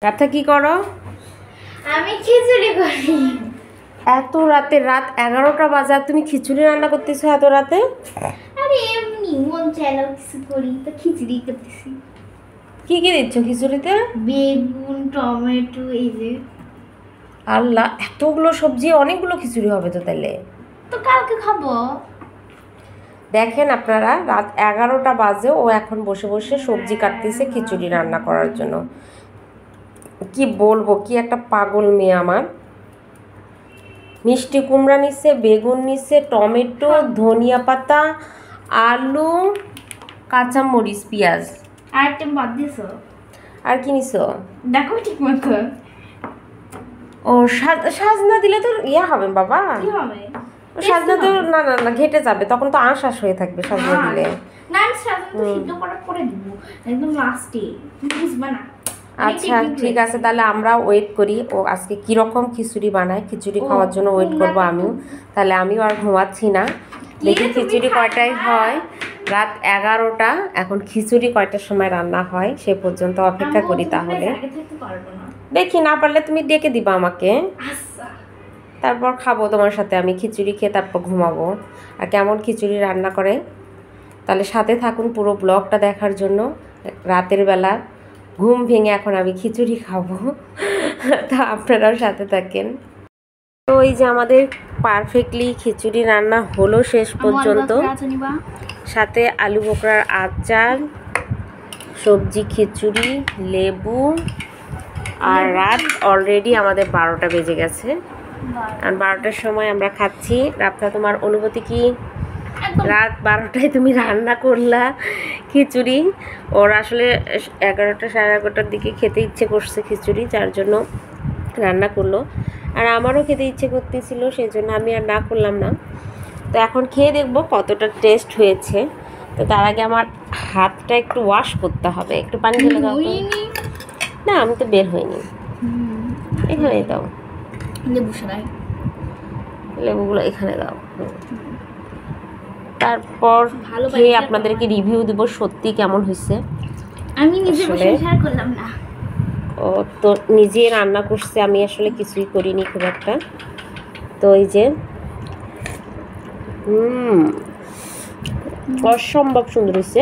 রাতে কি করো? আমি খিচুড়ি করি। এত রাতে, রাত 11টা বাজে আর তুমি খিচুড়ি রান্না করতেছো এত রাতে? আরে এমনি মন চাইলো কিছু করি তো খিচুড়ি করতেছি। কি কি দিচ্ছ খিচুড়িতে? বেগুন, টমেটো, এই যে। আল্লাহ, এতগুলো সবজি, অনেকগুলো খিচুড়ি হবে তো তাহলে। তো কালকে খাবো। দেখেন আপনারা, রাত 11টা বাজে ও এখন বসে বসে সবজি কাটতেছে খিচুড়ি রান্না করার জন্য। কি বলবো, কি একটা পাগল মেয়ে আমার। মিষ্টি কুমড়া নিচ্ছে, বেগুন নিচ্ছে, টমেটো, ধনিয়া পাতা, আলু, কাঁচামরিচ, পেঁয়াজ। আর একটা বাদ দিছো। আর কি নিছো? দেখো ঠিক মতো। ও সাজনা দিলে তো ইয়া হবে বাবা। কি হবে? সাজনা তো না না না ঘেটে যাবে, তখন তো আঁশ হয়ে থাকবে সাজনা দিলে। না আমি সাজনা তো সিদ্ধ করার পরে দিব, একদম লাস্টে। তুমি বুঝবা না। আচ্ছা ঠিক আছে, তাহলে আমরা ওয়েট করি ও আজকে কীরকম খিচুড়ি বানায়। খিচুড়ি খাওয়ার জন্য ওয়েট করবো আমিও। তাহলে আমিও আর ঘুমাচ্ছি না, দেখি খিচুড়ি কয়টায় হয়। রাত 11টা, এখন খিচুড়ি কয়টার সময় রান্না হয় সে পর্যন্ত অপেক্ষা করি। তাহলে দেখি, না পারলে তুমি ডেকে দিবা আমাকে, তারপর খাবো তোমার সাথে আমি খিচুড়ি খেয়ে, তারপর ঘুমাবো। আর কেমন খিচুড়ি রান্না করে তাহলে সাথে থাকুন পুরো ব্লগটা দেখার জন্য। রাতের বেলা ঘুম ভেঙে এখন আমি খিচুড়ি খাবো, তা আপনারাও সাথে থাকেন। তো এই যে আমাদের পারফেক্টলি খিচুড়ি রান্না হলো শেষ পর্যন্ত, সাথে আলু বোখরার আচার, সবজি, খিচুড়ি, লেবু। আর রাত অলরেডি আমাদের 12টা বেজে গেছে, আর 12টার সময় আমরা খাচ্ছি। রাতটা তোমার অনুভূতি কি? রাত 12টায় তুমি রান্না করলা খিচুড়ি। ওর আসলে 11টা সাড়ে 11টার দিকে খেতে ইচ্ছে করছে খিচুড়ি, যার জন্য রান্না করলো। আর আমারও খেতে ইচ্ছে করতেছিল, সেই জন্য আমি আর না করলাম না। তো এখন খেয়ে দেখবো কতটা টেস্ট হয়েছে। তো তার আগে আমার হাতটা একটু ওয়াশ করতে হবে, একটু পানি ঢেলে দাও। না আমি তো বের হইনি, এখানেই দাও লেবুগুলো, এখানে দাও। তারপর খেয়ে আপনাদেরকে রিভিউ দিব সত্যি কেমন হয়েছে। আমি নিজে বসে শেয়ার করলাম না। ও তো নিজে রান্না করছে, আমি আসলে কিছুই করিনি খুব একটা। তো এই যে অসম্ভব সুন্দর হয়েছে।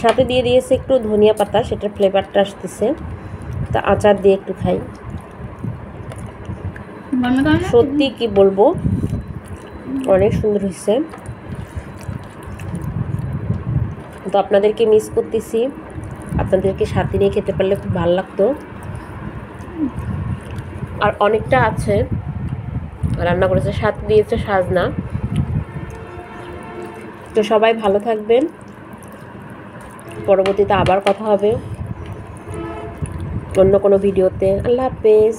সাথে দিয়ে দিয়েছে একটু ধনিয়া পাতা, সেটার ফ্লেভারটা আসতেছে। তা আচার দিয়ে একটু খাই। সত্যি কি বলবো, অনেক সুন্দর হয়েছে। তো আপনাদেরকে মিস করতেছি, আপনাদেরকে সাথে নিয়ে খেতে পারলে খুব ভালো লাগতো। আর অনেকটা আছে রান্না করেছে, সাথে দিয়েছে সাজনা। তো সবাই ভালো থাকবেন, পরবর্তীতে আবার কথা হবে অন্য কোনো ভিডিওতে। আল্লাহ হাফেজ।